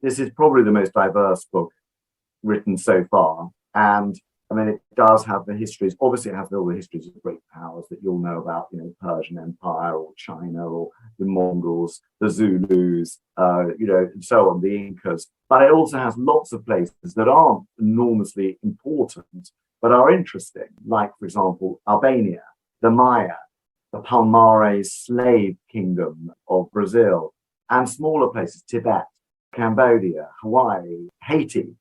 this is probably the most diverse book written so far. And I mean, it does have the histories. Obviously, it has all the histories of great powers that you'll know about, Persian Empire or China or the Mongols, the Zulus, and so on, the Incas. But it also has lots of places that aren't enormously important, but are interesting. Like, for example, Albania, the Maya, the Palmares slave kingdom of Brazil, and smaller places, Tibet, Cambodia, Hawaii, Haiti.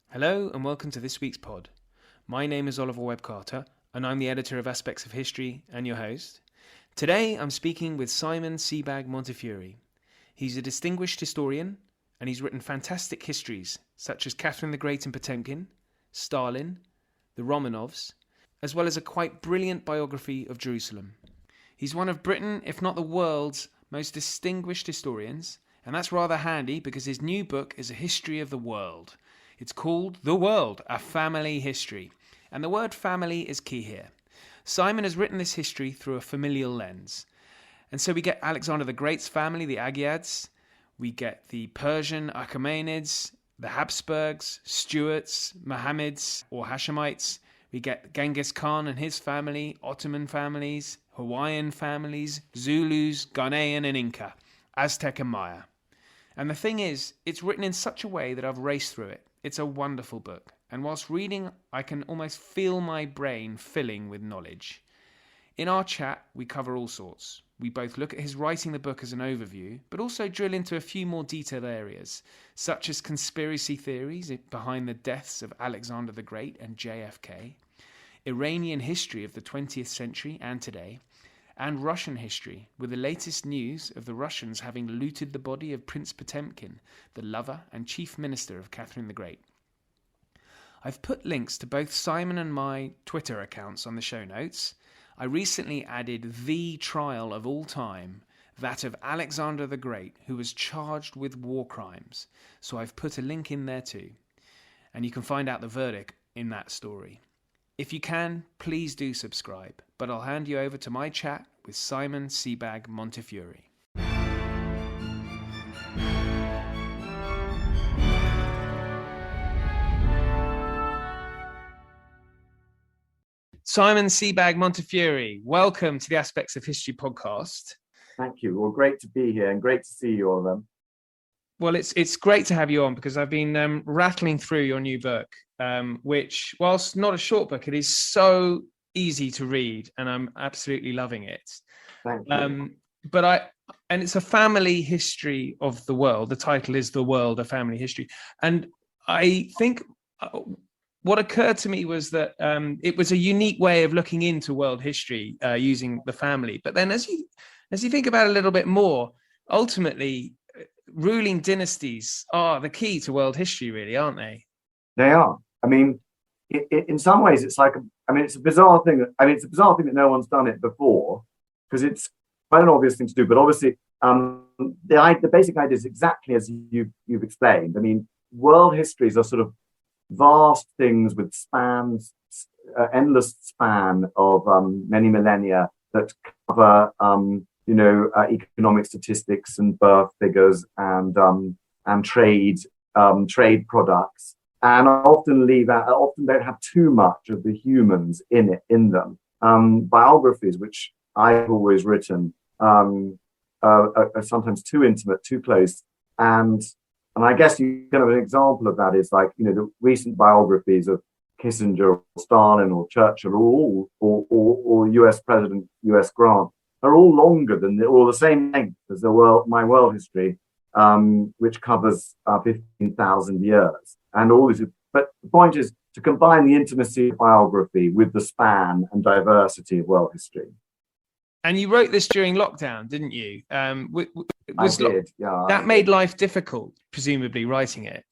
Hello and welcome to this week's pod. My name is Oliver Webb-Carter and I'm the editor of Aspects of History and your host. Today I'm speaking with Simon Sebag Montefiore. He's a distinguished historian and he's written fantastic histories such as Catherine the Great and Potemkin, Stalin, the Romanovs, as well as a quite brilliant biography of Jerusalem. He's one of Britain, if not the world's, most distinguished historians, and that's rather handy because his new book is a history of the world. It's called The World, A Family History. And the word family is key here. Simon has written this history through a familial lens. And so we get Alexander the Great's family, the Agiads. We get the Persian Achaemenids, the Habsburgs, Stuarts, Mohammeds or Hashemites. We get Genghis Khan and his family, Ottoman families, Hawaiian families, Zulus, Ghanaian and Inca, Aztec and Maya. And the thing is, it's written in such a way that I've raced through it. It's a wonderful book, and whilst reading, I can almost feel my brain filling with knowledge. In our chat, we cover all sorts. We both look at his writing the book as an overview, but also drill into a few more detailed areas, such as conspiracy theories behind the deaths of Alexander the Great and JFK, Iranian history of the 20th century and today, and Russian history, with the latest news of the Russians having looted the body of Prince Potemkin, the lover and chief minister of Catherine the Great. I've put links to both Simon and my Twitter accounts on the show notes. I recently added the trial of all time, that of Alexander the Great, who was charged with war crimes. So I've put a link in there too. And you can find out the verdict in that story. If you can, please do subscribe, but I'll hand you over to my chat with Simon Sebag Montefiore. Simon Sebag Montefiore, welcome to the Aspects of History podcast. Thank you. Well, great to be here and great to see you all of them. Well, it's great to have you on because I've been rattling through your new book, which, whilst not a short book, it is so easy to read, and I'm absolutely loving it. Thank you. And it's a family history of the world. The title is The World, A Family History. And I think what occurred to me was that it was a unique way of looking into world history using the family. But then as you think about it a little bit more, ultimately, ruling dynasties are the key to world history, really, aren't they? They are. I mean, in some ways, it's like, it's a bizarre thing. It's a bizarre thing that no one's done it before, because it's quite an obvious thing to do. But obviously, the basic idea is exactly as you've explained. I mean, world histories are sort of vast things with endless span of many millennia that cover economic statistics and birth figures and trade products, and often don't have too much of the humans in them. Biographies, which I've always written, are sometimes too intimate, too close, and I guess kind of an example of that is like the recent biographies of Kissinger or Stalin or Churchill or U.S. President U.S. Grant are all longer than the same length as my world history, which covers 15,000 years and all this. But the point is to combine the intimacy of biography with the span and diversity of world history. And you wrote this during lockdown, didn't you? I did, yeah. That made life difficult, presumably, writing it.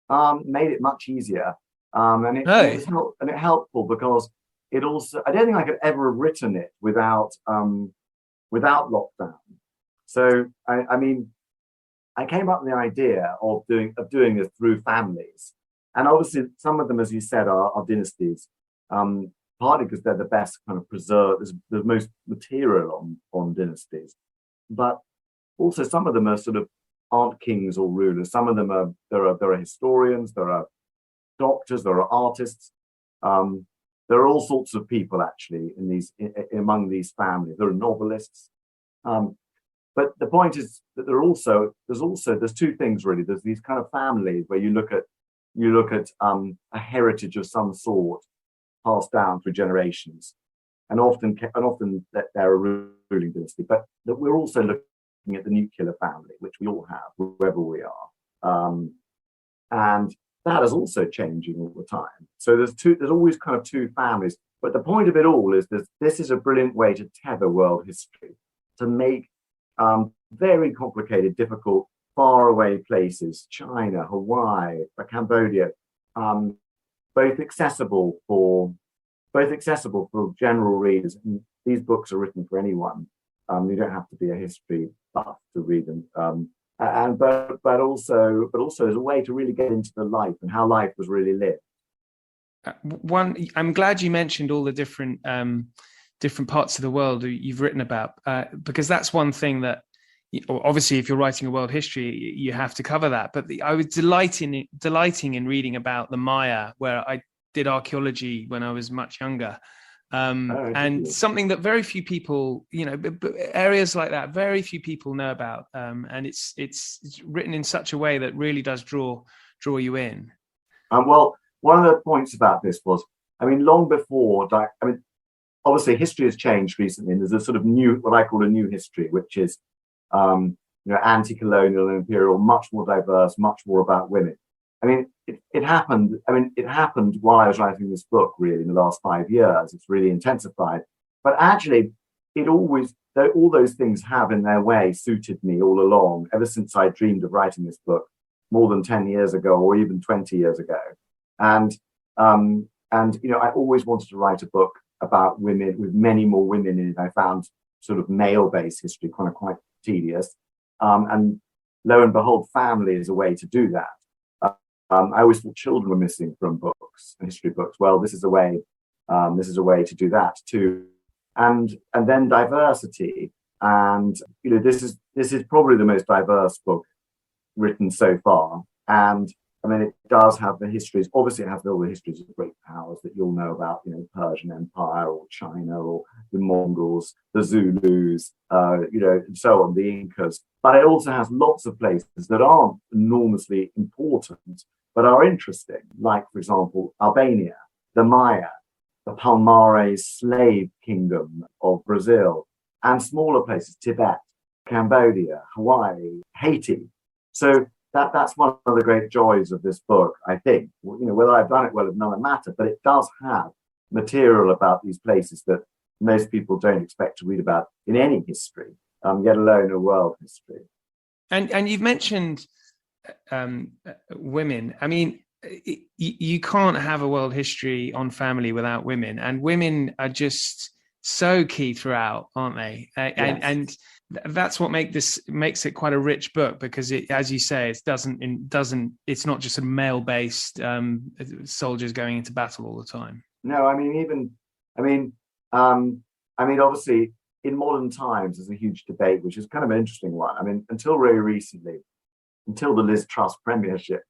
Made it much easier, and it was helpful because it also, I don't think I could ever have written it without lockdown. So I came up with the idea of doing this through families, and obviously some of them, as you said, are dynasties. Partly because they're the best kind of preserved, there's the most material on dynasties, but also some of them are sort of aren't kings or rulers. Some of them are there are historians, there are doctors, there are artists. There are all sorts of people actually among these families. There are novelists. But the point is that there's two things really. There's these kind of families where you look at a heritage of some sort passed down through generations, and often that they're a ruling dynasty. But that we're also looking at the nuclear family, which we all have, wherever we are, and that is also changing all the time. So there's always kind of two families. But the point of it all is that this is a brilliant way to tether world history, to make very complicated, difficult, faraway places, China, Hawaii, Cambodia, both accessible for general readers. And these books are written for anyone. You don't have to be a history buff to read them. But also there's a way to really get into the life and how life was really lived. I'm glad you mentioned all the different parts of the world you've written about, because that's one thing that, obviously, if you're writing a world history, you have to cover that. But I was delighting in reading about the Maya, where I did archaeology when I was much younger. And something that very few people, areas like that, very few people know about. And it's written in such a way that really does draw you in. Well, one of the points about this was, long before, obviously history has changed recently, and there's a sort of what I call a new history, which is, anti-colonial and imperial, much more diverse, much more about women. It happened while I was writing this book, really, in the last 5 years. It's really intensified. But actually, all those things have in their way suited me all along, ever since I dreamed of writing this book more than 10 years ago, or even 20 years ago. And I always wanted to write a book about women, with many more women in it. I found sort of male-based history kind of quite tedious. And lo and behold, family is a way to do that. I always thought children were missing from books and history books. Well, this is a way to do that too. And then diversity. And this is probably the most diverse book written so far. And it does have the histories. Obviously, it has all the histories of great powers that you'll know about, Persian Empire or China or the Mongols, the Zulus, and so on, the Incas. But it also has lots of places that aren't enormously important, but are interesting. Like, for example, Albania, the Maya, the Palmares slave kingdom of Brazil, and smaller places, Tibet, Cambodia, Hawaii, Haiti. So that's one of the great joys of this book, I think. Whether I've done it well is another matter, but it does have material about these places that most people don't expect to read about in any history, let alone a world history. And you've mentioned women. You can't have a world history on family without women, and women are just so key throughout, aren't they? Yes. And that's what makes it quite a rich book, because it, as you say, it's not just a male-based soldiers going into battle all the time. No, obviously, in modern times, there's a huge debate, which is kind of an interesting one. Until very recently, until the Liz Truss premiership,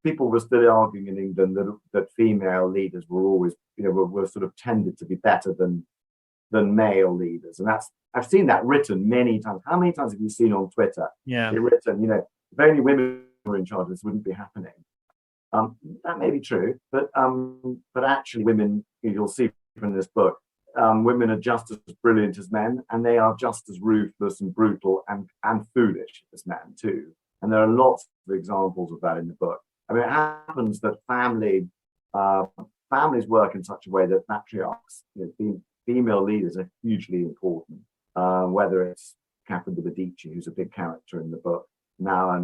people were still arguing in England that female leaders were always, were sort of tended to be better than male leaders, and I've seen that written many times. How many times have you seen on Twitter? Yeah, written, if only women were in charge, this wouldn't be happening. That may be true, but actually, women, you'll see from this book, women are just as brilliant as men, and they are just as ruthless and brutal and foolish as men too. And there are lots of examples of that in the book. It happens that families work in such a way that matriarchs, female leaders, are hugely important. Whether it's Catherine de Medici, who's a big character in the book, now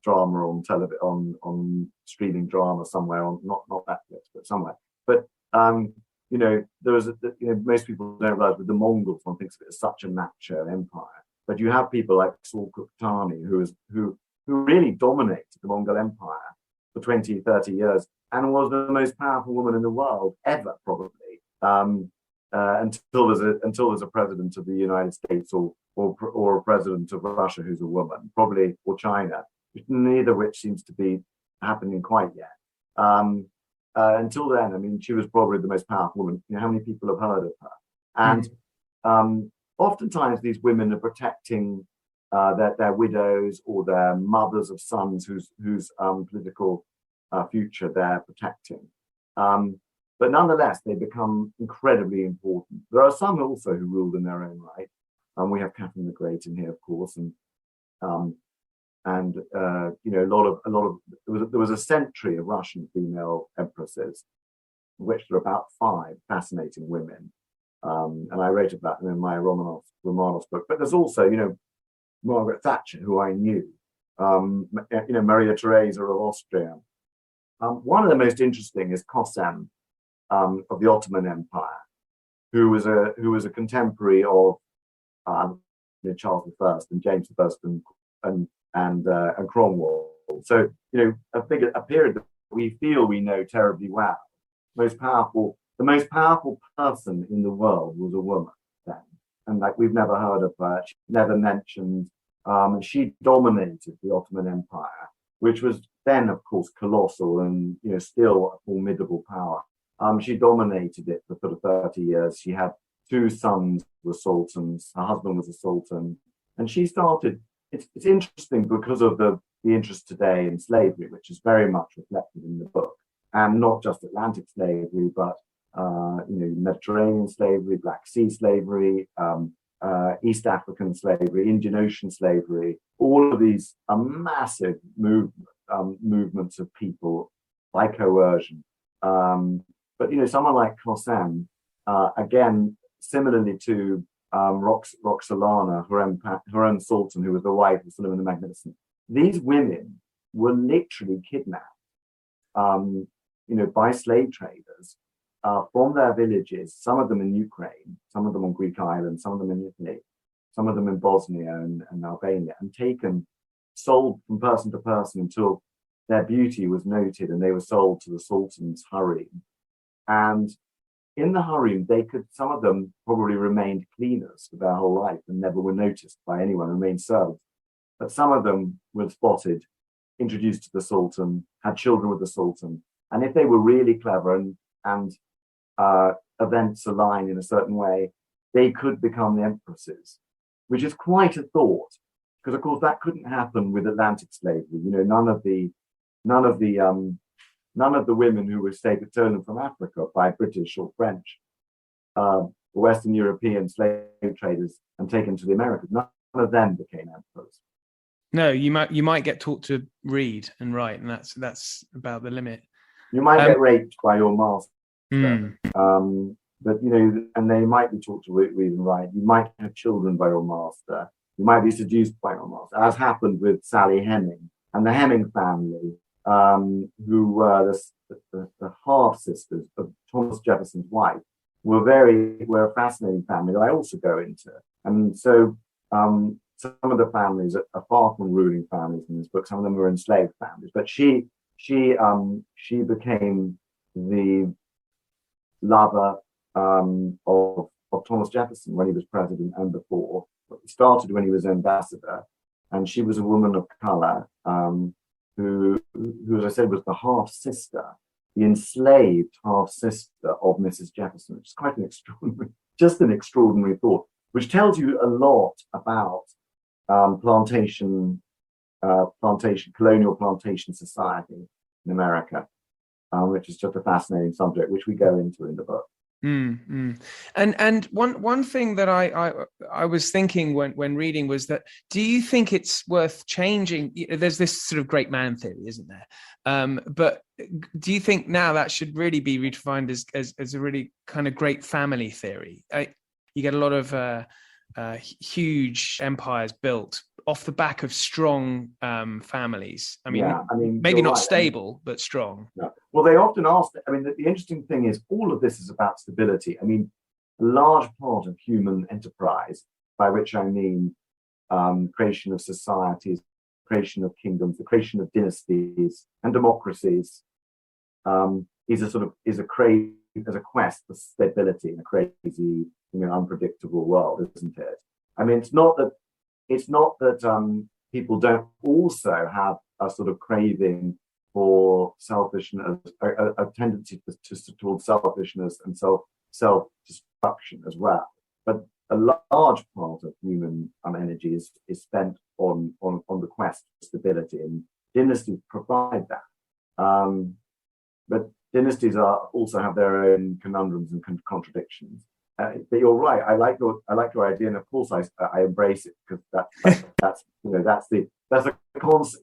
drama on television, on streaming drama somewhere, on not Netflix, but somewhere. But there is most people don't realize with the Mongols, one thinks of it as such a macho empire. But you have people like Saul Kuktani, who really dominated the Mongol Empire, for 20, 30 years and was the most powerful woman in the world ever, probably, until there's a president of the United States or a president of Russia who's a woman, probably, or China, neither of which seems to be happening quite yet. Until then, I mean, she was probably the most powerful woman. You know, how many people have heard of her? And oftentimes these women are protecting their widows or their mothers of sons whose political future they're protecting. But nonetheless, they become incredibly important. There are some also who ruled in their own right. We have Catherine the Great in here, of course, and you know, a lot of there was a century of Russian female empresses, which there are about 5 fascinating women, and I wrote about them in my Romanovs book. But there's also, you know, Margaret Thatcher, who I knew, you know, Maria Theresa of Austria. One of the most interesting is Kösem of the Ottoman Empire, who was a contemporary of you know, Charles I and James I and Cromwell. So, you know, a period that we feel we know terribly well. The most powerful person in the world was a woman then, and like we've never heard of her, she's never mentioned. She dominated the Ottoman Empire, which was then, of course, colossal and, you know, still a formidable power. She dominated it for sort of 30 years. She had 2 sons were sultans. Her husband was a sultan, and she started. It's interesting because of the interest today in slavery, which is very much reflected in the book, and not just Atlantic slavery, but you know, Mediterranean slavery, Black Sea slavery, East African slavery, Indian Ocean slavery. All of these are massive movements of people by coercion. But, you know, someone like Kösem, again, similarly to Roxolana, her own sultan, who was the wife of Suleiman the Magnificent, these women were literally kidnapped, you know, by slave traders from their villages, some of them in Ukraine, some of them on Greek islands, some of them in Italy, some of them in Bosnia and Albania, and sold from person to person until their beauty was noted and they were sold to the sultan's harem. And in the harem, some of them probably remained cleaners for their whole life and never were noticed by anyone, remained servants. But some of them were spotted, introduced to the sultan, had children with the sultan. And if they were really clever and events align in a certain way, they could become the empresses, which is quite a thought, because of course that couldn't happen with Atlantic slavery. You know, none of the women who were stolen from Africa by British or French or Western European slave traders and taken to the Americas, none of them became emperors. No, you might get taught to read and write, and that's about the limit. You might get raped by your master, but, you know, and they might be taught to read and write. You might have children by your master. You might be seduced by your master, as happened with Sally Heming and the Heming family, who were the half sisters of Thomas Jefferson's wife, were a fascinating family that I also go into. And so some of the families are far from ruling families in this book. Some of them were enslaved families, but she became the lover of Thomas Jefferson when he was president and before. It started when he was ambassador, and she was a woman of color who, as I said, was the half sister, the enslaved half sister of Mrs. Jefferson, which is quite an extraordinary thought, which tells you a lot about colonial plantation society in America, which is just a fascinating subject, which we go into in the book. And one thing that I was thinking when reading was that, do you think it's worth changing? There's this sort of great man theory, isn't there? But do you think now that should really be redefined as a really kind of great family theory? You get a lot of huge empires built off the back of strong families. I mean, maybe not stable, but strong. Yeah. Well, they often ask, I mean, the interesting thing is all of this is about stability. I mean, a large part of human enterprise, by which I mean creation of societies, creation of kingdoms, the creation of dynasties and democracies, is a quest for stability in a crazy, unpredictable world, isn't it? I mean, it's not that people don't also have a sort of craving for selfishness, a tendency towards selfishness and self-destruction as well. But a large part of human energy is spent on the quest for stability, and dynasties provide that. But dynasties also have their own conundrums and contradictions. But you're right. I like your idea, and of course I embrace it, because that's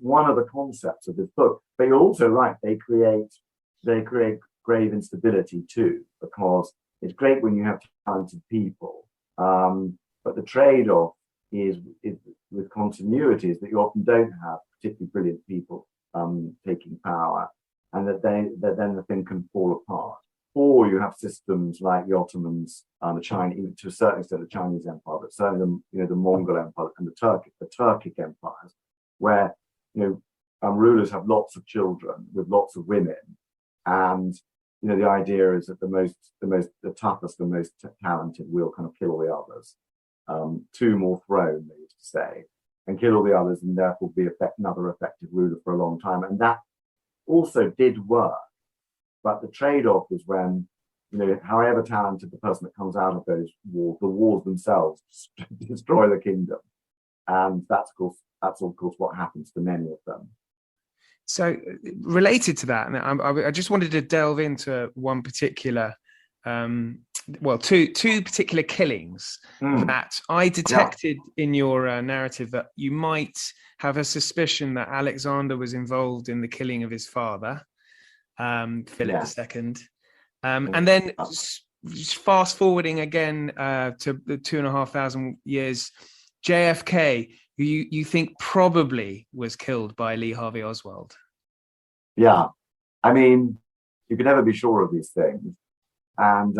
one of the concepts of this book. But you're also right. They create grave instability too, because it's great when you have talented people, but the trade-off is with continuity is that you often don't have particularly brilliant people taking power, and that then the thing can fall apart. Or you have systems like the Ottomans, the Chinese, even to a certain extent the Chinese Empire, but certainly the Mongol Empire and the Turkic empires, where rulers have lots of children with lots of women, and the idea is that the toughest and most talented will kind of kill all the others, two more throne, they used to say, and kill all the others, and therefore be another effective ruler for a long time. And that also did work. But the trade-off is when, however talented the person that comes out of those wars, the wars themselves destroy the kingdom, and that's of course what happens to many of them. So, related to that, I just wanted to delve into one particular, two particular killings that I detected in your narrative, that you might have a suspicion that Alexander was involved in the killing of his father, Philip II. And then fast forwarding again to the 2,500 years, JFK, who you think probably was killed by Lee Harvey Oswald. Yeah, I mean, you can never be sure of these things, and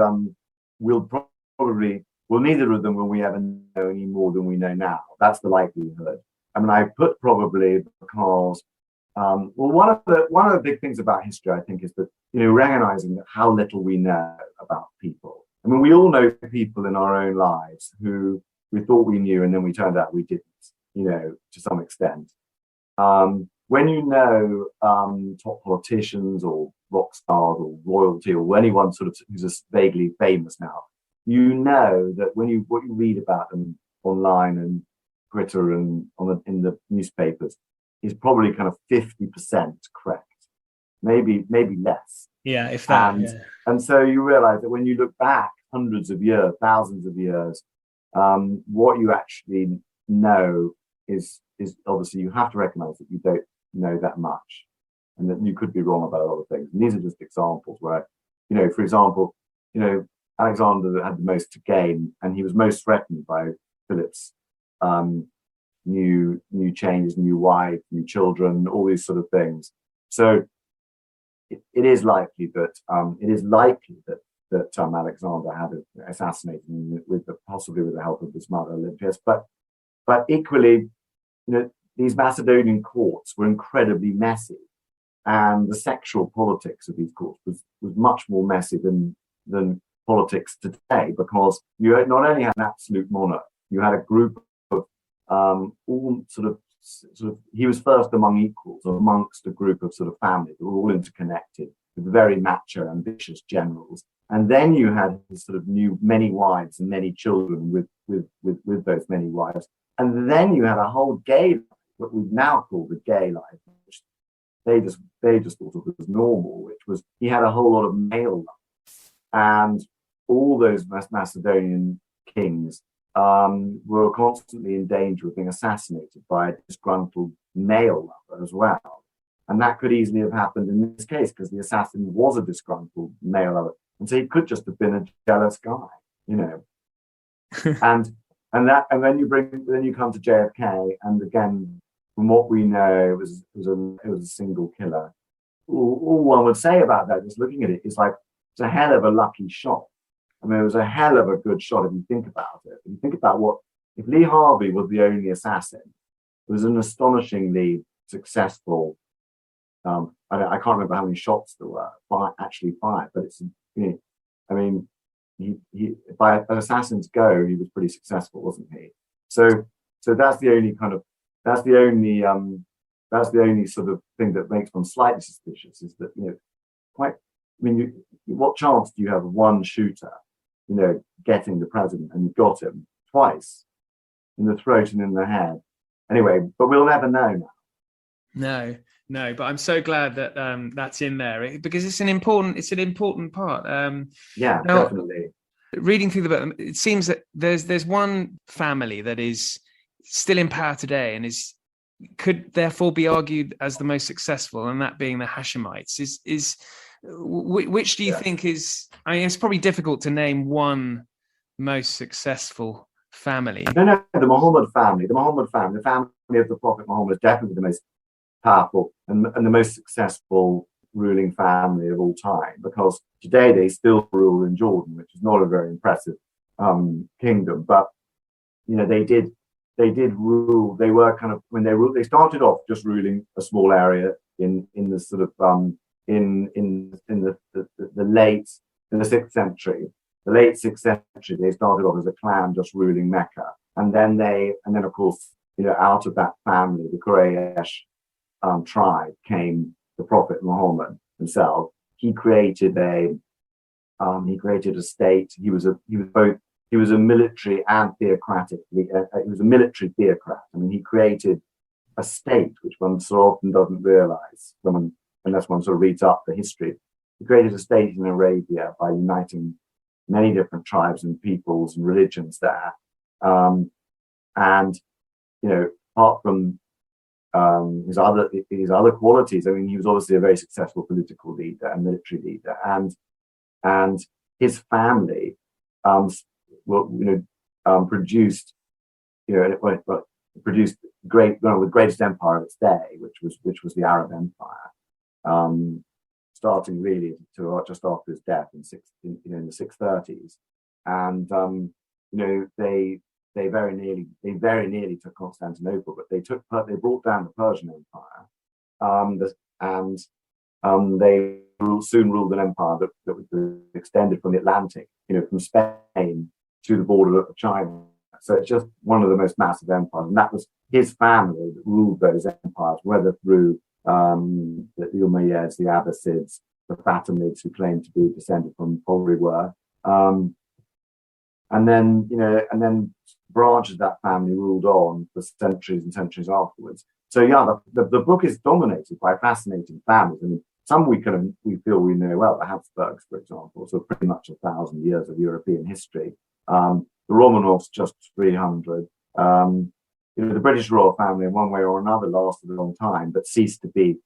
neither of them will we ever know any more than we know now. That's the likelihood. I mean, I put probably because one of the big things about history, I think, is that recognizing how little we know about people. I mean, we all know people in our own lives who we thought we knew, and then we turned out we didn't. To some extent. When top politicians or rock stars or royalty or anyone sort of who's just vaguely famous now, that what you read about them online and Twitter and in the newspapers is probably kind of 50% correct, maybe less. Yeah, if that. And so you realize that when you look back hundreds of years, thousands of years, what you actually know is obviously, you have to recognize that you don't know that much, and that you could be wrong about a lot of things. And these are just examples where, for example, Alexander had the most to gain, and he was most threatened by Philip's new changes, new wife, new children, all these sort of things. So it is likely that Alexander had assassinated him possibly with the help of his mother Olympias, but equally, these Macedonian courts were incredibly messy, and the sexual politics of these courts was much more messy than politics today, because you not only had an absolute monarch, you had a group of all sort of he was first among equals, amongst a group of sort of families that were all interconnected with very macho, ambitious generals. And then you had his sort of many wives and many children with those many wives. And then you had a whole gay life, what we now call the gay life, which they just thought of as normal, which was he had a whole lot of male lovers. And all those Macedonian kings were constantly in danger of being assassinated by a disgruntled male lover as well. And that could easily have happened in this case, because the assassin was a disgruntled male lover. And so he could just have been a jealous guy, and then you come to JFK, and again, from what we know, it was a single killer. All one would say about that, just looking at it, is like, it's a hell of a lucky shot. I mean, it was a hell of a good shot if you think about it. If you think about if Lee Harvey was the only assassin, an astonishingly successful. I can't remember how many shots there were actually fired, but it's, I mean, by an assassin's go, he was pretty successful, wasn't he? So that's the only that's the only sort of thing that makes one slightly suspicious, is that, what chance do you have of one shooter, getting the president, and you've got him twice in the throat and in the head? Anyway, but we'll never know now. No, but I'm so glad that that's in there, because it's an important part. Yeah, now, definitely. Reading through the book, it seems that there's one family that is still in power today and could therefore be argued as the most successful, and that being the Hashemites. Which do you think is? I mean, it's probably difficult to name one most successful family. No, the Muhammad family. The family of the Prophet Muhammad, is definitely the most powerful and the most successful ruling family of all time, because today they still rule in Jordan, which is not a very impressive kingdom, but they did rule. They were kind of, when they ruled, they started off just ruling a small area in the sort of in the 6th century. The late 6th century, they started off as a clan just ruling Mecca, and then of course, out of that family, the Quraysh tribe, came the Prophet Muhammad himself. He created a state. He was a military and theocratic. He was a military theocrat. I mean, he created a state, which one so often doesn't realize unless one sort of reads up the history. He created a state in Arabia by uniting many different tribes and peoples and religions there. Apart from his other qualities, I mean, he was obviously a very successful political leader and military leader, and his family produced one of the greatest empire of its day, which was the Arab Empire, starting really to just after his death in the 630s, and they very nearly took Constantinople, but they brought down the Persian Empire, and they soon ruled an empire that was extended from the Atlantic, from Spain to the border of China. So it's just one of the most massive empires, and that was his family that ruled those empires, whether through the Umayyads, the Abbasids, the Fatimids, who claimed to be descended from, probably were, and then branches of that family ruled on for centuries and centuries afterwards. So yeah, the book is dominated by fascinating families. I mean, some we feel we know well. The Habsburgs, for example, so pretty much 1,000 years of European history. The Romanovs, just 300. The British royal family, in one way or another, lasted a long time, but ceased to be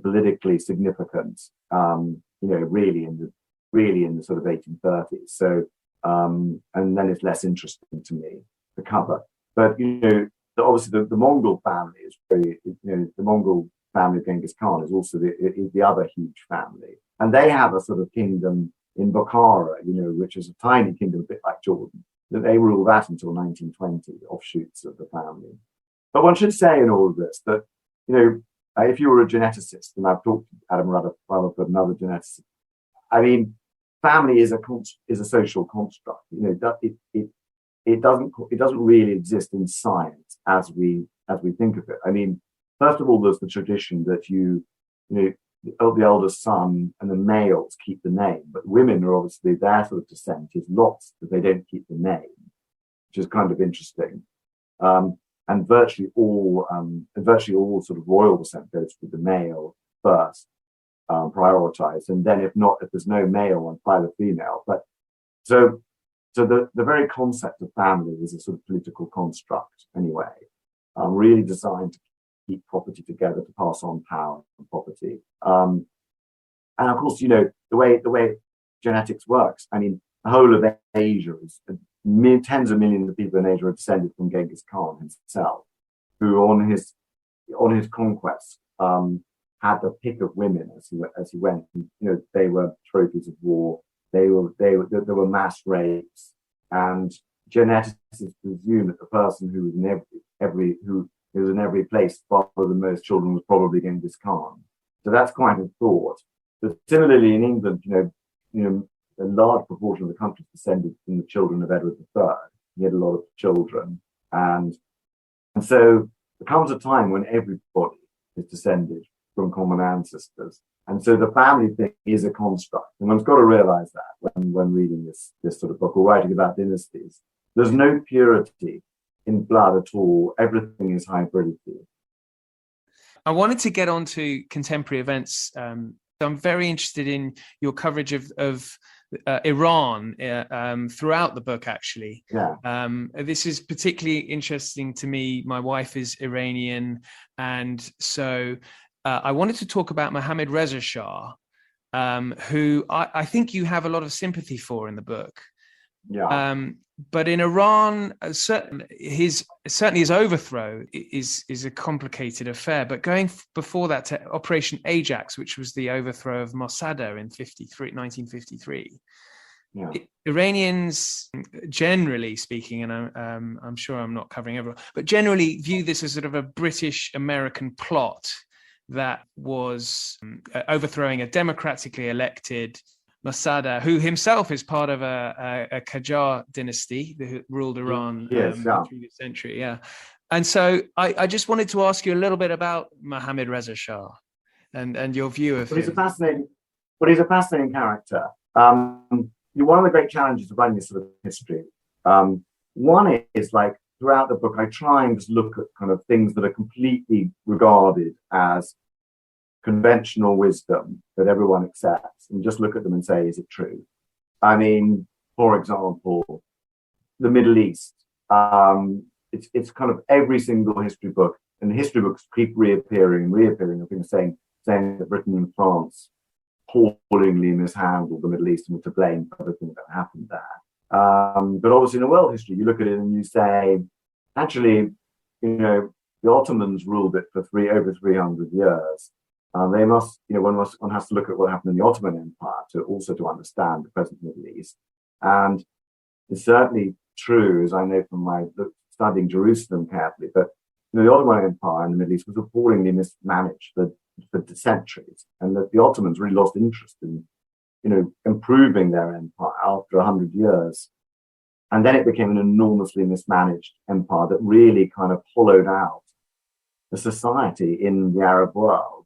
politically significant. Really in the sort of 1830s. So, and then it's less interesting to me to cover. But obviously the Mongol family is very. The Mongol family of Genghis Khan is also the other huge family, and they have a sort of kingdom in Bukhara, which is a tiny kingdom, a bit like Jordan. That they ruled that until 1920, offshoots of the family. But one should say in all of this that, if you were a geneticist, and I've talked to Adam Rutherford, another geneticist, I mean, family is a social construct. It doesn't really exist in science as we think of it. I mean, first of all, there's the tradition that the eldest son and the males keep the name, but women are obviously, their sort of descent is lost because they don't keep the name, which is kind of interesting. And virtually all sort of royal descent goes with the male first, prioritized, and then if there's no male one, by the female. But so the very concept of family is a sort of political construct anyway, really designed to keep property together, to pass on power and property. And of course, the way genetics works. I mean, the whole of Asia is tens of millions of people in Asia are descended from Genghis Khan himself, who on his conquests had the pick of women as he went. They were trophies of war. There were mass rapes, and geneticists presume that the person who was in every place father than most children was probably Genghis Khan. So that's quite a thought. But similarly in England, a large proportion of the country descended from the children of Edward III. He had a lot of children. And so there comes a time when everybody is descended from common ancestors. And so the family thing is a construct. And one's got to realize that when reading this sort of book or writing about dynasties. There's no purity in blood at all. Everything is hybridity. I wanted to get on to contemporary events. I'm very interested in your coverage of Iran throughout the book, actually. Yeah. This is particularly interesting to me. My wife is Iranian, and so I wanted to talk about Mohammad Reza Shah, who I think you have a lot of sympathy for in the book. Yeah. But in Iran, certainly his overthrow is a complicated affair. But going before that to Operation Ajax, which was the overthrow of Mossadegh in 1953. Yeah. Iranians, generally speaking, and I'm sure I'm not covering everyone, but generally view this as sort of a British-American plot that was overthrowing a democratically elected Mossadegh, who himself is part of a Qajar dynasty that ruled Iran through the century. Yeah. And so I just wanted to ask you a little bit about Mohammad Reza Shah and your view of him. He's a fascinating character. One of the great challenges of writing this sort of history. One is like throughout the book, I try and just look at kind of things that are completely regarded as conventional wisdom that everyone accepts and just look at them and say, is it true? I mean, for example, the Middle East. It's kind of every single history book, and the history books keep reappearing of things saying that Britain and France appallingly mishandled the Middle East and were to blame for everything that happened there. But obviously in the world history, you look at it and you say, actually, the Ottomans ruled it for over 300 years. They must, one has to look at what happened in the Ottoman Empire to understand the present Middle East. And it's certainly true, as I know from my studying Jerusalem carefully, that the Ottoman Empire in the Middle East was appallingly mismanaged for centuries, and that the Ottomans really lost interest in, improving their empire after 100 years. And then it became an enormously mismanaged empire that really kind of hollowed out the society in the Arab world.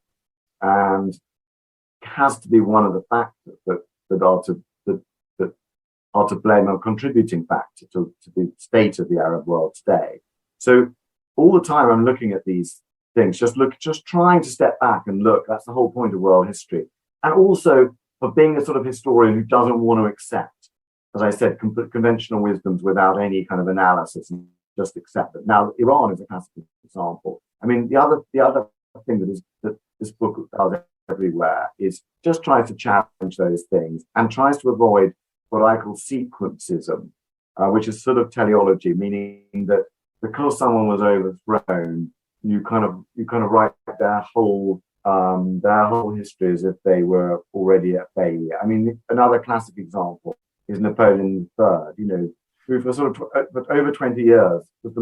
And has to be one of the factors that are to blame, or contributing factor to the state of the Arab world today. So all the time I'm looking at these things, just trying to step back and look. That's the whole point of world history. And also for being a sort of historian who doesn't want to accept, as I said, conventional wisdoms without any kind of analysis and just accept it. Now, Iran is a classic example. I mean, the other thing that this book does everywhere is just tries to challenge those things and tries to avoid what I call sequencism, which is sort of teleology, meaning that because someone was overthrown, you kind of write their whole history as if they were already a failure. I mean, another classic example is Napoleon III, who for over 20 years was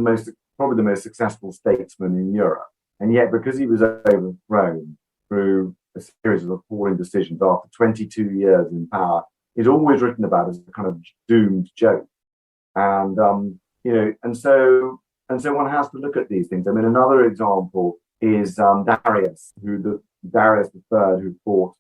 probably the most successful statesman in Europe. And yet, because he was overthrown through a series of appalling decisions after 22 years in power, he's always written about as a kind of doomed joke. And, and so one has to look at these things. I mean, another example is Darius III, who fought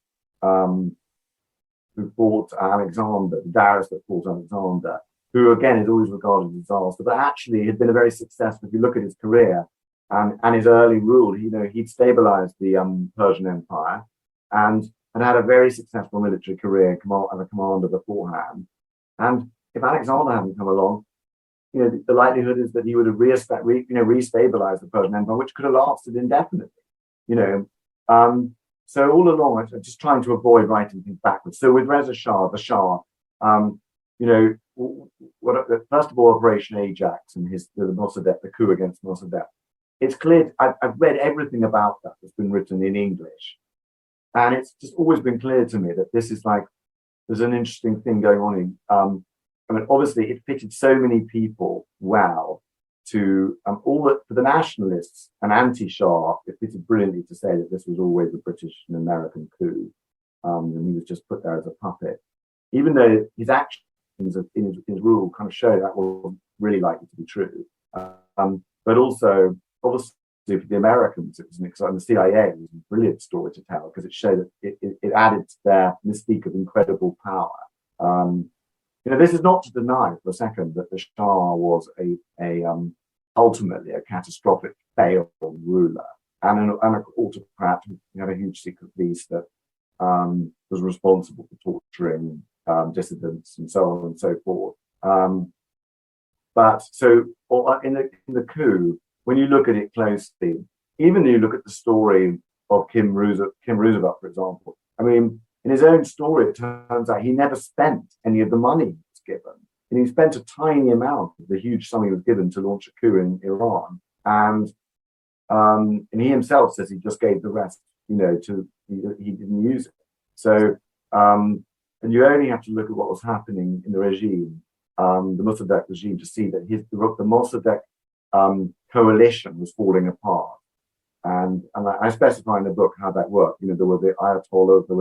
Alexander, Darius that fought Alexander, who again is always regarded as a disaster, but actually had been a very successful, if you look at his career, and his early rule, he'd stabilized the Persian Empire and had a very successful military career as a commander beforehand. And if Alexander hadn't come along, the likelihood is that he would have restabilized the Persian Empire, which could have lasted indefinitely. So all along, I'm just trying to avoid writing things backwards. So with Reza Shah, the Shah, first of all, Operation Ajax and the coup against Mossadegh. It's clear, I've read everything about that that's been written in English. And it's just always been clear to me that this is there's an interesting thing going on I mean, obviously, it fitted so many people well to all that for the nationalists and anti-Shah. It fitted brilliantly to say that this was always a British and American coup, and he was just put there as a puppet, even though his actions in his rule kind of show that wasn't really likely to be true. But also, obviously, for the Americans, it was an exciting. The CIA was a brilliant story to tell because it showed that it added to their mystique of incredible power. This is not to deny for a second that the Shah was ultimately a catastrophic failed ruler and an autocrat who had a huge secret police that was responsible for torturing dissidents and so on and so forth. But so in the coup, when you look at it closely, even when you look at the story of Kim Roosevelt, for example, I mean, in his own story, it turns out he never spent any of the money he was given. And he spent a tiny amount of the huge sum he was given to launch a coup in Iran. And he himself says he just gave the rest, he didn't use it. So, and you only have to look at what was happening in the regime, the Mossadegh regime, to see that the Mossadegh coalition was falling apart. And I specify in the book how that worked. There were the Ayatollahs, there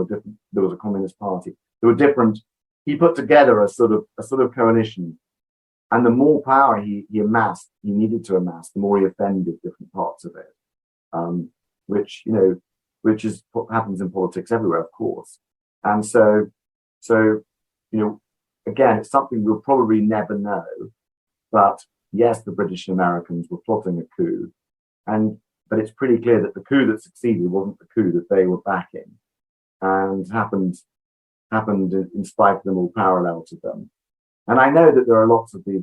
was a communist party, there were different. He put together a sort of coalition, and the more power he needed to amass, the more he offended different parts of it, which is what happens in politics everywhere, of course. And so again, it's something we'll probably never know. But yes, the British and Americans were plotting a coup, but it's pretty clear that the coup that succeeded wasn't the coup that they were backing, and happened in spite of them, all parallel to them. And I know that there are lots of the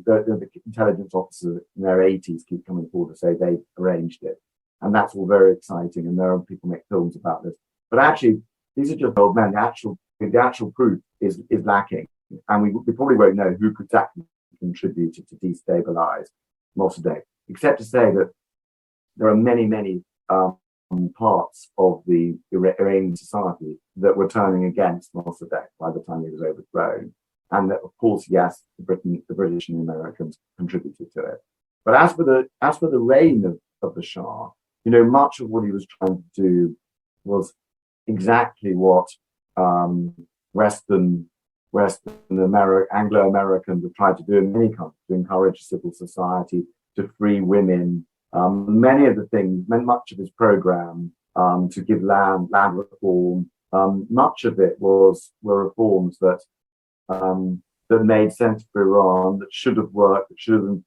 intelligence officers in their 80s keep coming forward to say they arranged it, and that's all very exciting. And there are people make films about this, but actually, these are just old men. The actual proof is lacking, and we probably won't know who exactly contributed to destabilize Mossadegh, except to say that there are many parts of the Iranian society that were turning against Mossadegh by the time he was overthrown, and that, of course, yes, the British and the Americans contributed to it. But as for the reign of the Shah, much of what he was trying to do was exactly what Anglo-Americans have tried to do in many countries, to encourage civil society, to free women. Many of the things, much of his program, to give land reform, much of it were reforms that made sense for Iran, that should have worked, that should have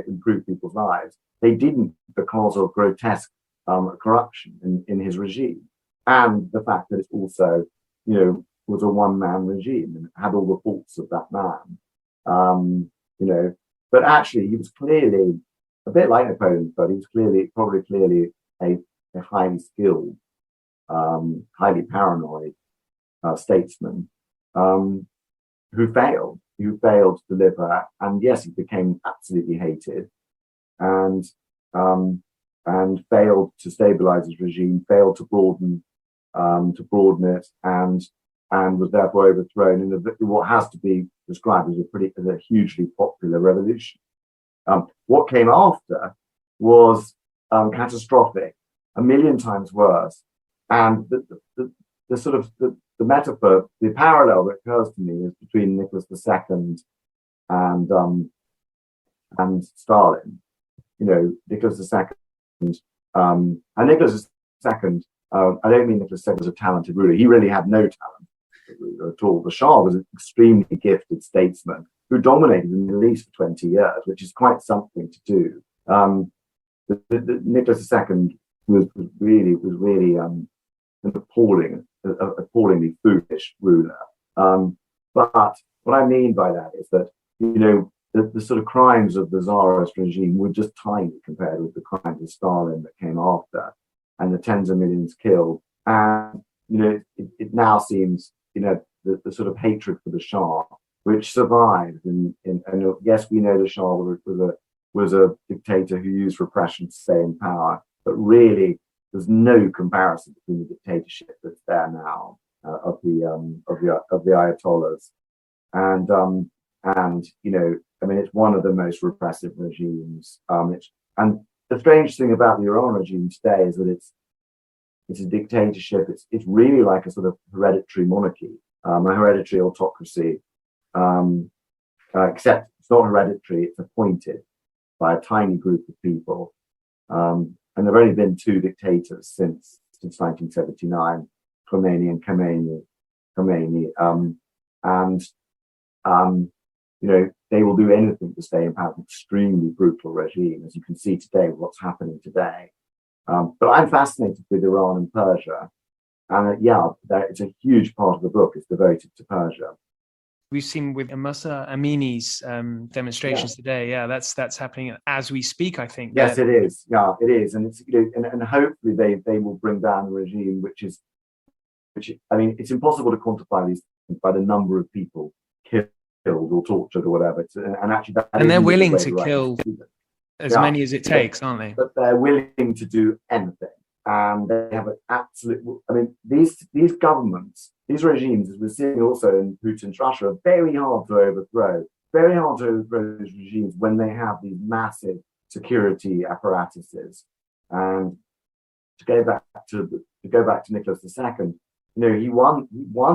improved people's lives. They didn't because of grotesque corruption in his regime, and the fact that it's also, was a one-man regime and had all the faults of that man. But actually, he was clearly a bit like Napoleon, but he was clearly a highly skilled, highly paranoid statesman who failed to deliver. And yes, he became absolutely hated, and failed to stabilize his regime, failed to broaden it, and was therefore overthrown in what has to be described as a hugely popular revolution. What came after was catastrophic, a million times worse. And the sort of the metaphor, the parallel that occurs to me is between Nicholas II and Stalin. Nicholas II and Nicholas II. I don't mean Nicholas II was a talented ruler. He really had no talent at all. The Shah was an extremely gifted statesman who dominated the Middle East for 20 years, which is quite something to do. Nicholas II was really an appallingly foolish ruler. But what I mean by that is that, the sort of crimes of the Tsarist regime were just tiny compared with the crimes of Stalin that came after, and the tens of millions killed. And, it now seems, the sort of hatred for the Shah, which survived. And yes, we know the Shah was a dictator who used repression to stay in power, but really there's no comparison between the dictatorship that's there now of the Ayatollahs. And And, I mean, it's one of the most repressive regimes. And the strange thing about the Iran regime today is that it's a dictatorship. It's really like a sort of hereditary monarchy, a hereditary autocracy, except it's not hereditary, it's appointed by a tiny group of people. And there have only been two dictators since 1979, Khomeini and Khomeini. They will do anything to stay in power. An extremely brutal regime, as you can see today, what's happening today. But I'm fascinated with Iran and Persia. And it's a huge part of the book is devoted to Persia. We've seen with Mahsa Amini's demonstrations today. Yeah, that's happening as we speak, I think. Yes, it is. Yeah, it is. And it's and hopefully they will bring down a regime which I mean, it's impossible to quantify these things by the number of people killed or tortured or whatever. And they're willing to kill as many as it takes, aren't they? But they're willing to do anything. And they have an absolute, I mean, these governments, these regimes, as we're seeing also in Putin's Russia, are very hard to overthrow. Very hard to overthrow these regimes when they have these massive security apparatuses. And to go back to Nicholas II, he won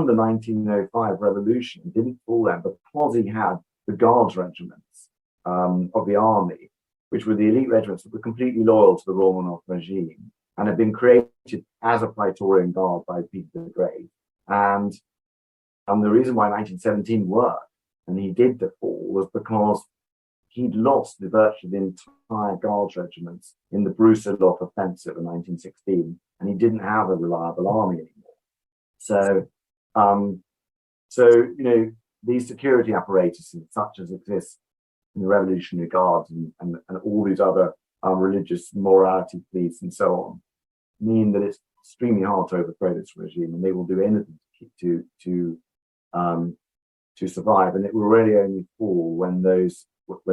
the 1905 revolution, didn't fall then because he had the Guards regiments of the army, which were the elite regiments that were completely loyal to the Romanov regime and had been created as a Praetorian Guard by Peter the Great. And the reason why 1917 worked and he did the fall was because he'd lost virtually the entire Guards regiments in the Brusilov offensive in 1916, and he didn't have a reliable army anymore. So these security apparatuses, such as exist in the Revolutionary Guards and all these other religious morality police and so on, mean that it's extremely hard to overthrow this regime, and they will do anything to survive. And it will really only fall when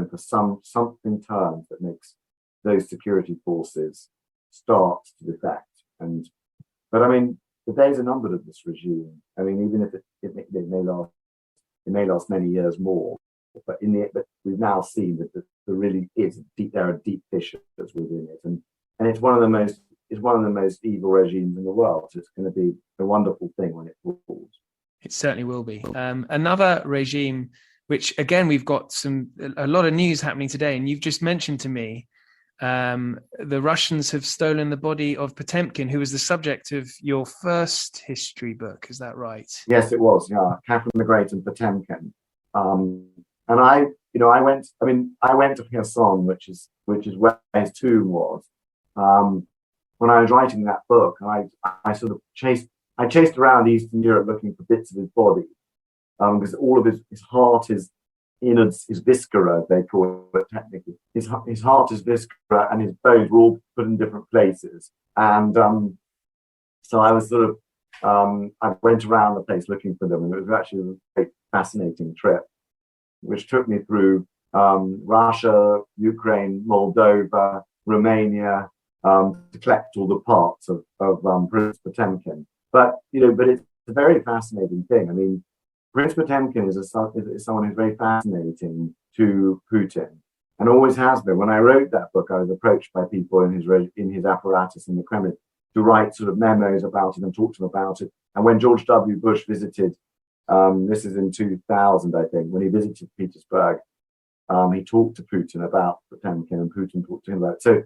for something turns that makes those security forces start to defect. But I mean, the days are numbered of this regime. I mean, even if it may last many years more. But we've now seen that there really is there are deep fissures within it, and it's one of the most evil regimes in the world. So it's going to be a wonderful thing when it falls. It certainly will be. Another regime, which again we've got a lot of news happening today, and you've just mentioned to me, the Russians have stolen the body of Potemkin, who was the subject of your first history book. Is that right? Yes, it was. Yeah, Catherine the Great and Potemkin. And I went to Kherson, which is where his tomb was. When I was writing that book, and I sort of chased around Eastern Europe looking for bits of his body, because all of his heart, his innards, his viscera, they call it technically. His heart, his viscera, and his bones were all put in different places. And so I was sort of I went around the place looking for them, and it was actually a very fascinating trip, which took me through Russia, Ukraine, Moldova, Romania, to collect all the parts of Prince Potemkin. But it's a very fascinating thing. I mean, Prince Potemkin is someone who's very fascinating to Putin, and always has been. When I wrote that book, I was approached by people in his apparatus in the Kremlin to write sort of memos about it and talk to them about it. And when George W. Bush visited, this is in 2000, I think, when he visited Petersburg, he talked to Putin about Potemkin, and Putin talked to him about it. So,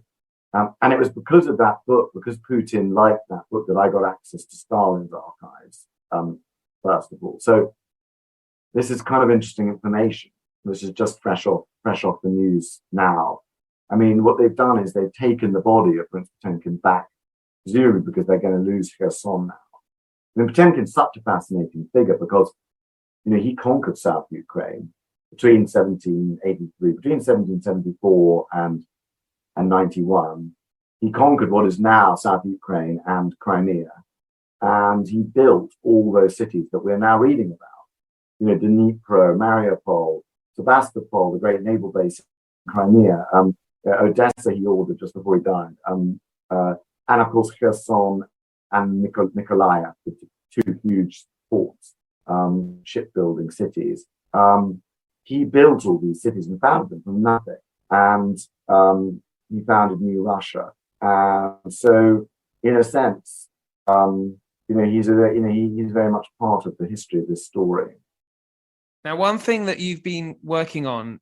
and it was because of that book, because Putin liked that book, that I got access to Stalin's archives, first of all. So this is kind of interesting information. This is just fresh off the news now. I mean, what they've done is they've taken the body of Prince Potemkin back, presumably because they're going to lose Kherson now. I mean, Potemkin's such a fascinating figure because, he conquered South Ukraine between 1774 and 91. He conquered what is now South Ukraine and Crimea, and he built all those cities that we're now reading about. Dnipro, Mariupol, Sebastopol, the great naval base in Crimea, Odessa he ordered just before he died, and of course Kherson and Mykolaiv, two huge ports, shipbuilding cities. he built all these cities and founded them from nothing. And he founded New Russia. So, in a sense, he's very much part of the history of this story. Now, one thing that you've been working on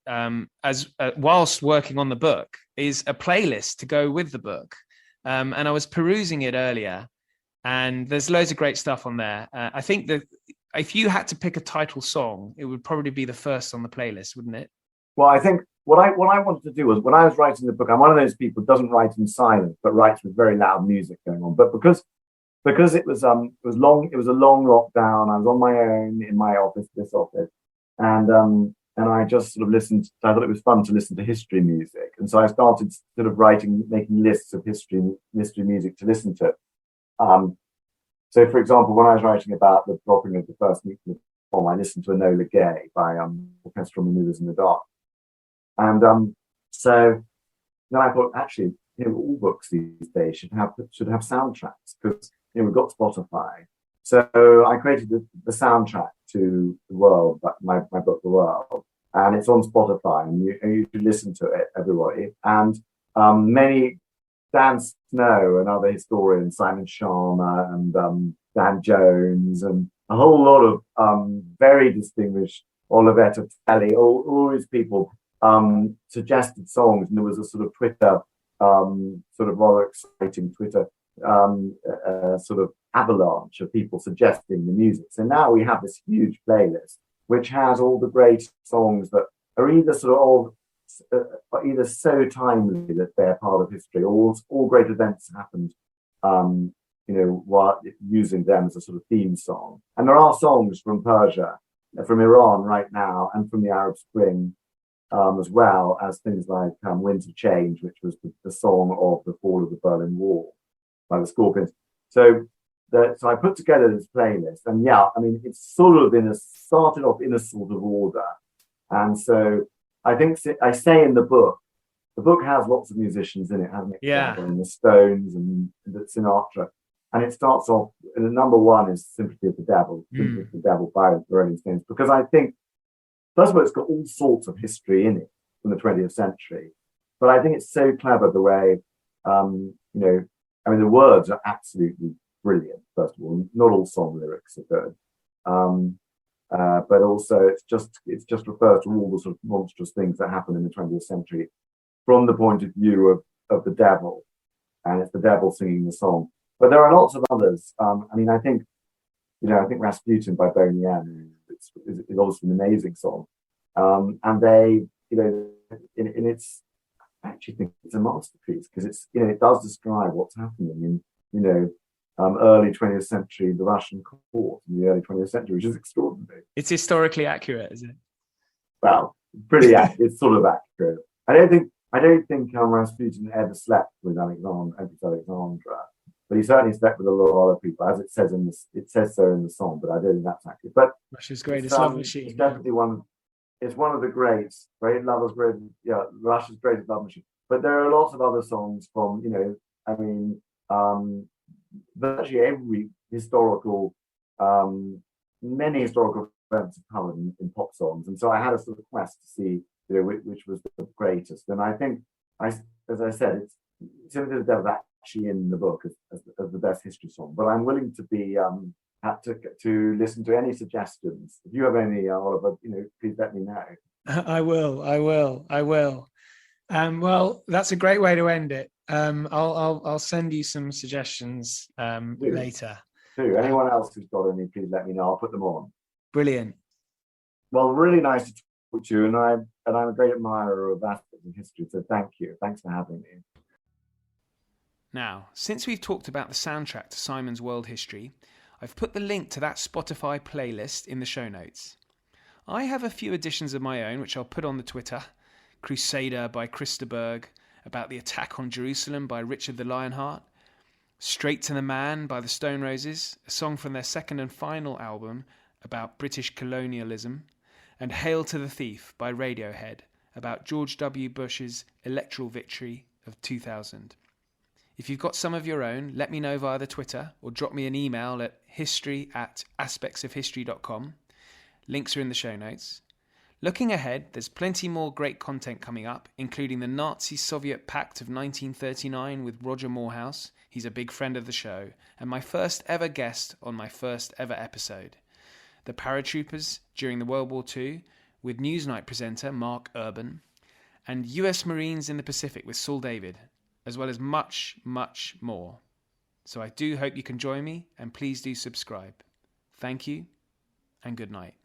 whilst working on the book is a playlist to go with the book. And I was perusing it earlier, and there's loads of great stuff on there. I think that if you had to pick a title song, it would probably be the first on the playlist, wouldn't it? Well, I think what I wanted to do was, when I was writing the book, I'm one of those people who doesn't write in silence, but writes with very loud music going on. But because it was a long lockdown, I was on my own in my office, this office, and I just sort of listened. I thought it was fun to listen to history music, and so I started sort of making lists of history music to listen to. So, for example, when I was writing about the dropping of the first nuclear bomb, I listened to Enola Gay by Orchestral Manoeuvres in the Dark, and so then I thought, actually, all books these days should have soundtracks, because we've got Spotify. So I created the soundtrack to The World, my book, The World, and it's on Spotify, and you should listen to it, everybody. And many, Dan Snow and other historians, Simon Sharma and Dan Jones, and a whole lot of very distinguished, Olivetta Telly, all these people suggested songs, and there was a sort of Twitter, sort of rather exciting Twitter sort of avalanche of people suggesting the music. So now we have this huge playlist which has all the great songs that are either sort of either so timely that they're part of history, or all great events happened, while using them as a sort of theme song. And there are songs from Persia, from Iran right now, and from the Arab Spring, as well as things like Winds of Change, which was the song of the fall of the Berlin Wall by the Scorpions. So I put together this playlist, and it's sort of started off in a sort of order. And so I think I say in the book has lots of musicians in it, hasn't it? Yeah. And the Stones and the Sinatra. And it starts off, and the number one is Sympathy of the Devil, Sympathy of the Devil by the Rolling Stones, because I think, first of all, it's got all sorts of history in it from the 20th century. But I think it's so clever the way, the words are absolutely brilliant, first of all. Not all song lyrics are good. But also it just refers to all the sort of monstrous things that happened in the 20th century from the point of view of the devil. And it's the devil singing the song. But there are lots of others. I think Rasputin by Boney M is obviously an amazing song. And they, I actually think it's a masterpiece, because it's, it does describe what's happening in, early 20th century, the Russian court in the early 20th century, which is extraordinary. It's historically accurate, isn't it? Well, pretty accurate. It's sort of accurate. I don't think Rasputin ever slept with Empress Alexandra, but he certainly slept with a lot of other people, as it says so in the song. But I don't think that's accurate. But Russia's greatest love machine. It's definitely one. It's one of the greats. Russia's greatest love machine. But there are lots of other songs from, virtually every historical, many historical events are covered in pop songs. And so I had a sort of quest to see, which was the greatest. And I think, as I said, it's Sympathy of the Devil actually in the book as the best history song. But I'm willing to be to listen to any suggestions. If you have any, Oliver, please let me know. I will. Well, that's a great way to end it. I'll send you some suggestions later. Anyone else who's got any, please let me know. I'll put them on. Brilliant. Well, really nice to talk to you, and I'm a great admirer of aspects of history. So thank you. Thanks for having me. Now, since we've talked about the soundtrack to Simon's World History, I've put the link to that Spotify playlist in the show notes. I have a few additions of my own, which I'll put on the Twitter. Crusader by Krista Berg, About the Attack on Jerusalem by Richard the Lionheart, Straight to the Man by the Stone Roses, a song from their second and final album about British colonialism, and Hail to the Thief by Radiohead, about George W. Bush's electoral victory of 2000. If you've got some of your own, let me know via the Twitter, or drop me an email at history@aspectsofhistory.com. Links are in the show notes. Looking ahead, there's plenty more great content coming up, including the Nazi-Soviet Pact of 1939 with Roger Morehouse. He's a big friend of the show, and my first ever guest on my first ever episode. The paratroopers during the World War II with Newsnight presenter Mark Urban, and US Marines in the Pacific with Saul David, as well as much, much more. So I do hope you can join me, and please do subscribe. Thank you, and good night.